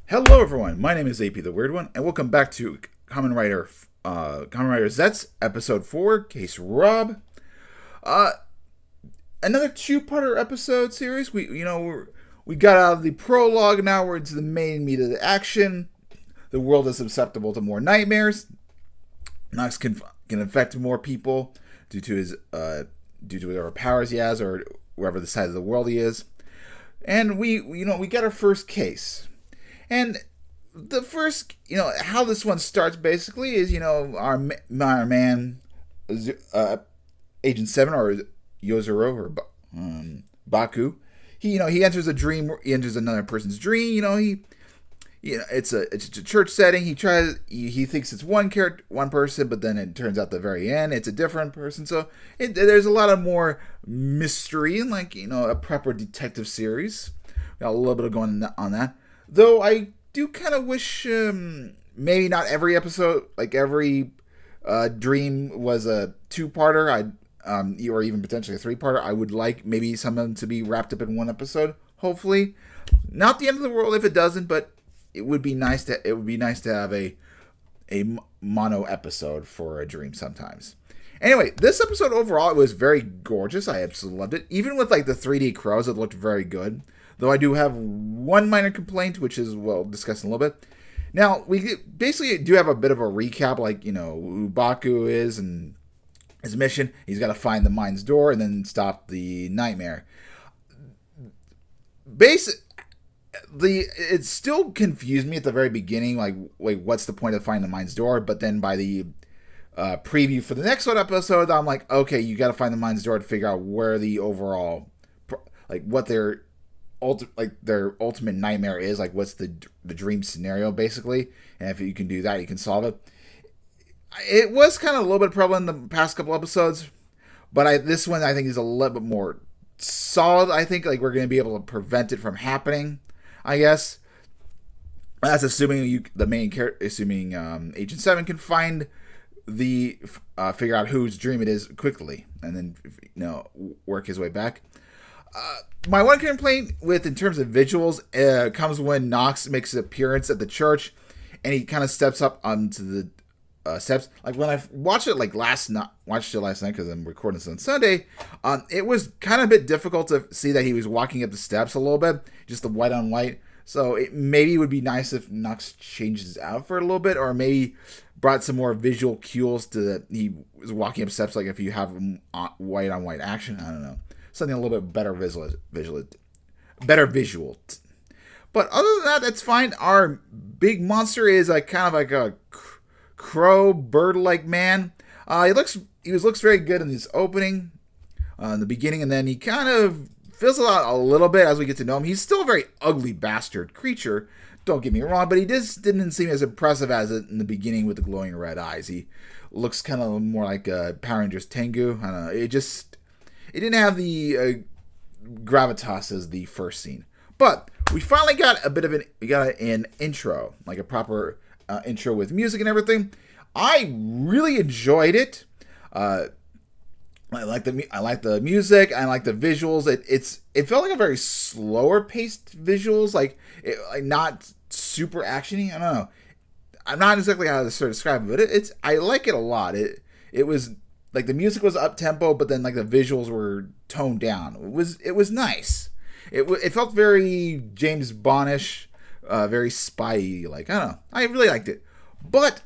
Hello, everyone. My name is AP the Weird One, and welcome back to Kamen Rider Zeztz, Episode 4, Case Rob. Uh, Another two-parter episode series. We got out of the prologue, now we're into the main meat of the action. The world is susceptible to more nightmares. Nox can infect more people due to whatever powers he has, or wherever the side of the world he is. And we got our first case. And the first, how this one starts basically is, our man, Agent 7, or Yozuru, or Baku, he enters a dream, he enters another person's dream, it's a church setting, he thinks it's one person, but then it turns out at the very end, it's a different person, so there's a lot of more mystery, and a proper detective series. Got a little bit of going on that. Though I do kind of wish maybe not every episode, every dream was a two-parter, or even potentially a three-parter. I would like maybe some of them to be wrapped up in one episode. Hopefully, not the end of the world if it doesn't, but it would be nice to have a mono episode for a dream sometimes. Anyway, this episode overall, it was very gorgeous. I absolutely loved it. Even with the 3D crows, it looked very good. Though I do have one minor complaint, which is, we'll discuss in a little bit. Now, we basically do have a bit of a recap, who Baku is and his mission. He's got to find the mind's door and then stop the nightmare. It still confused me at the very beginning, what's the point of finding the mind's door? But then by the preview for the next episode, I'm like, okay, you got to find the mind's door to figure out where the overall, what their ultimate nightmare is, what's the dream scenario basically, and if you can do that, you can solve it. It was kind of a little bit prevalent in the past couple episodes, but this one I think is a little bit more solid. I think we're going to be able to prevent it from happening, I guess. That's assuming Agent 7 can find figure out whose dream it is quickly, and then work his way back. My one complaint in terms of visuals comes when Nox makes an appearance at the church, and he kind of steps up onto the steps. When I watched it last night because I'm recording this on Sunday, it was kind of a bit difficult to see that he was walking up the steps a little bit, just the white on white. So it maybe would be nice if Nox changes out for a little bit, or maybe brought some more visual cues to that he was walking up steps, if you have white on white action. I don't know. Something a little bit better visual. But other than that, that's fine. Our big monster is kind of like a crow bird-like man. He looks very good in this opening, in the beginning, and then he kind of fizzles out a little bit as we get to know him. He's still a very ugly bastard creature. Don't get me wrong, but he just didn't seem as impressive as in the beginning with the glowing red eyes. He looks kind of more like a Power Rangers Tengu. I don't know. It didn't have the gravitas as the first scene. But we finally got an intro, a proper intro with music and everything. I really enjoyed it. I like the music. I like the visuals. It felt like a very slower paced visuals, not super actiony. I don't know. I'm not exactly how to sort of describe it, but I like it a lot. It was. The music was up tempo, but then the visuals were toned down. It was nice. It felt very James Bondish, very spy-y. I don't know. I really liked it, but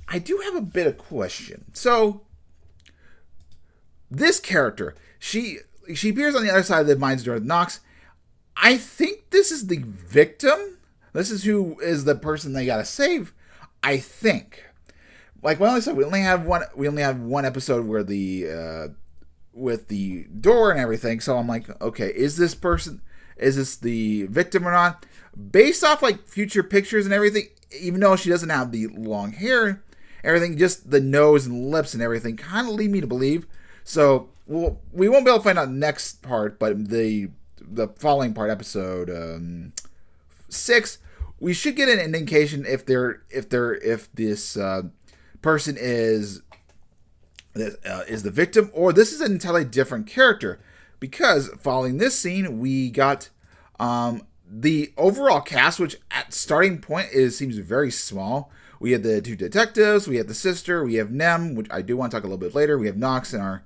I do have a bit of question. So this character, she appears on the other side of the mind's door with Nox. I think this is the victim. This is who is the person they gotta save. I think. We only have one episode where with the door and everything. So I'm like, okay, is this the victim or not? Based off future pictures and everything, even though she doesn't have the long hair, everything, just the nose and lips and everything kind of lead me to believe. So we won't be able to find out next part, but the following part, episode 6, we should get an indication if this person is the victim, or this is an entirely different character. Because following this scene, we got the overall cast, which at starting point seems very small. We have the two detectives, we have the sister, we have Nem, which I do want to talk a little bit later. We have Nox and our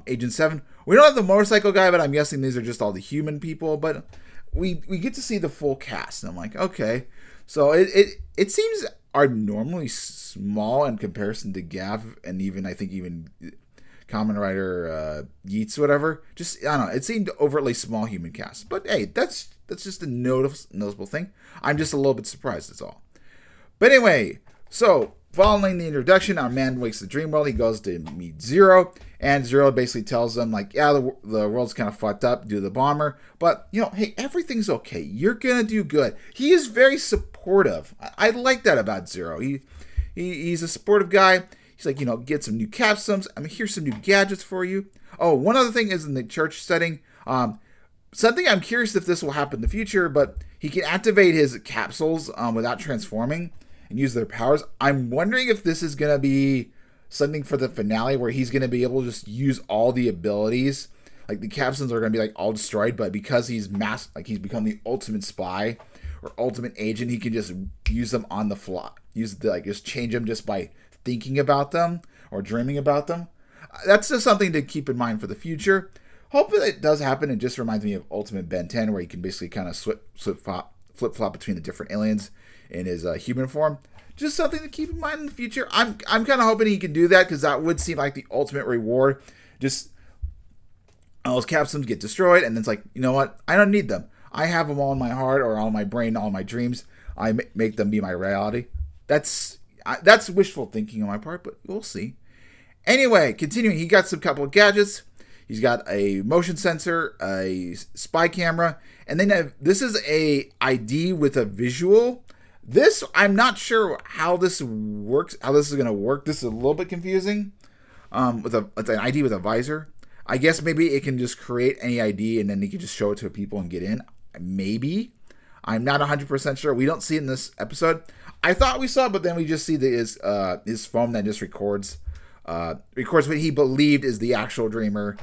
Agent 7. We don't have the motorcycle guy, but I'm guessing these are just all the human people. But we get to see the full cast, and I'm like, okay. So it seems are normally small in comparison to Gav, and even I think even Kamen Rider Zeztz, whatever. Just I don't know. It seemed overtly small human cast, but hey, that's just a noticeable thing. I'm just a little bit surprised. That's all. But anyway, so following the introduction, our man wakes the dream world. He goes to meet Zero, and Zero basically tells him like, yeah, the world's kind of fucked up due to the bomber, but hey, everything's okay. You're gonna do good. He is very supportive. I like that about Zero. He's a supportive guy. He's like, get some new capsules. Here's some new gadgets for you. Oh, one other thing is in the church setting. Something I'm curious if this will happen in the future, but he can activate his capsules without transforming and use their powers. I'm wondering if this is going to be something for the finale where he's going to be able to just use all the abilities. Like the capsules are going to be like all destroyed, but because he's he's become the ultimate spy or ultimate agent, he can just use them on the fly. Just change them just by thinking about them or dreaming about them. That's just something to keep in mind for the future. Hopefully it does happen. It just reminds me of Ultimate Ben 10, where you can basically kind of flip-flop between the different aliens in his human form. Just something to keep in mind in the future. I'm kind of hoping he can do that, because that would seem like the ultimate reward. Just all those capsules get destroyed, and it's like, you know what? I don't need them. I have them all in my heart or all in my brain, all in my dreams. I make them be my reality. That's wishful thinking on my part, but we'll see. Anyway, continuing, he got some couple of gadgets. He's got a motion sensor, a spy camera, and then this is a ID with a visual. This, I'm not sure how this works, how this is going to work. This is a little bit confusing. It's an ID with a visor. I guess maybe it can just create any ID and then you can just show it to people and get in. Maybe. I'm not 100% sure. We don't see it in this episode. I thought we saw it, but then we just see his phone that just records what he believed is the actual dreamer,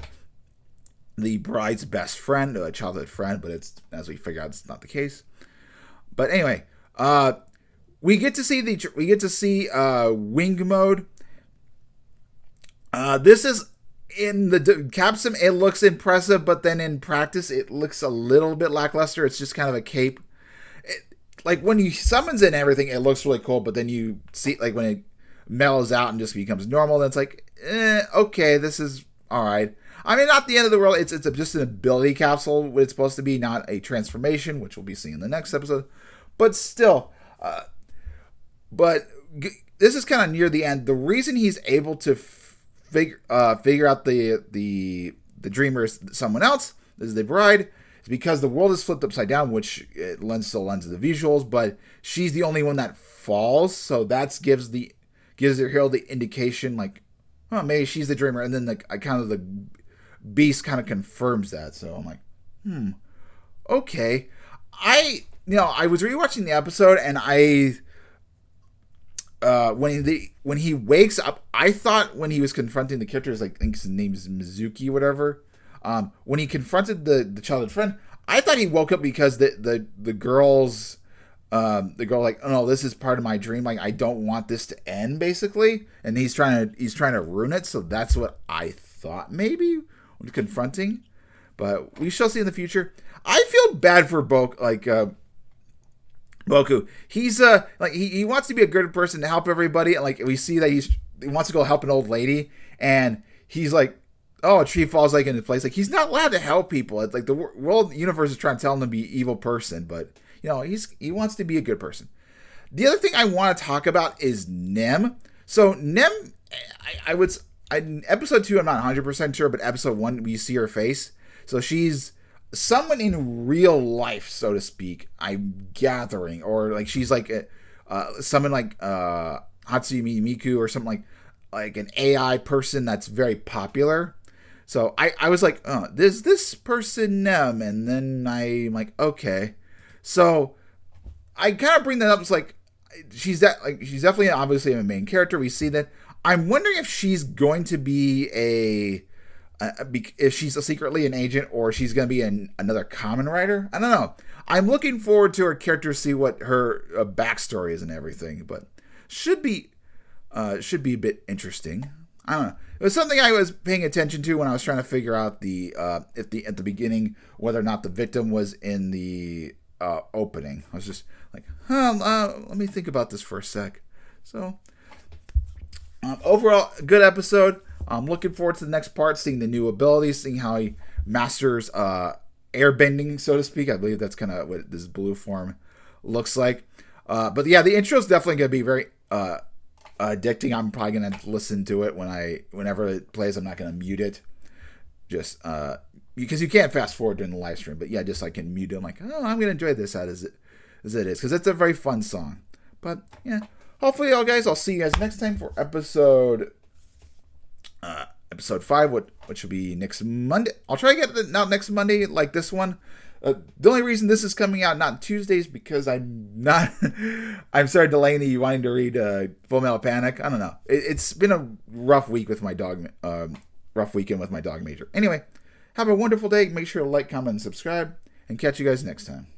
the bride's best friend, a childhood friend, but it's, as we figure out, it's not the case. But anyway, we get to see wing mode. This is in the capsule. It looks impressive, but then in practice, it looks a little bit lackluster. It's just kind of a cape. Like when he summons it and everything, it looks really cool, but then you see, like when it mellows out and just becomes normal, then it's like, okay, this is all right. Not the end of the world. It's just an ability capsule, what it's supposed to be, not a transformation, which we'll be seeing in the next episode. But still, this is kind of near the end. The reason he's able to figure out the dreamer is someone else, this is the bride, is because the world is flipped upside down, which it still lends to the visuals, but she's the only one that falls, so that gives the hero the indication, like, oh, maybe she's the dreamer, and then the beast kind of confirms that. So I'm like, okay. I was rewatching the episode, and when he wakes up, I thought when he was confronting the characters, like, I think his name is Mizuki, whatever. When he confronted the childhood friend, I thought he woke up because the girl like, oh no, this is part of my dream. Like, I don't want this to end, basically, and he's trying to ruin it. So that's what I thought maybe when confronting, but we shall see in the future. I feel bad for Boku. He's he wants to be a good person to help everybody, and like we see that he wants to go help an old lady, and he's like, oh, a tree falls like into place. Like, he's not allowed to help people. It's like the world universe is trying to tell him to be an evil person, but he wants to be a good person. The other thing I want to talk about is Nem. So Nem, in episode 2, I'm not 100% sure, but episode 1, we see her face. So she's someone in real life, so to speak, I'm gathering, or like she's like someone like Hatsumi Miku or something like an AI person that's very popular. So I was like, oh, this person Nem, and then I'm like, okay. So I kind of bring that up. It's like she's definitely obviously a main character. We see that. I'm wondering if she's going to be if she's secretly an agent or she's going to be another Kamen Rider. I don't know. I'm looking forward to her character, see what her backstory is and everything, but should be a bit interesting. I don't know. It was something I was paying attention to when I was trying to figure out at the beginning whether or not the victim was in the opening. I was just like, let me think about this for a sec. So overall, good episode. I'm looking forward to the next part, seeing the new abilities, seeing how he masters airbending, so to speak. I believe that's kind of what this blue form looks like. But yeah, the intro is definitely going to be very addicting. I'm probably going to listen to it whenever it plays. I'm not going to mute it, just because you can't fast forward during the live stream. But yeah, just I can mute it. I'm like, I'm going to enjoy this as it is, because it's a very fun song. But yeah, hopefully, y'all guys, I'll see you guys next time for episode 5, what should be next Monday. I'll try to get it out next Monday like this one. The only reason this is coming out not Tuesdays because I'm sorry, Delaney, wanting to read Full Metal Panic. I don't know. It's been a rough week with my dog, rough weekend with my dog Major. Anyway, have a wonderful day. Make sure to like, comment, and subscribe, and catch you guys next time.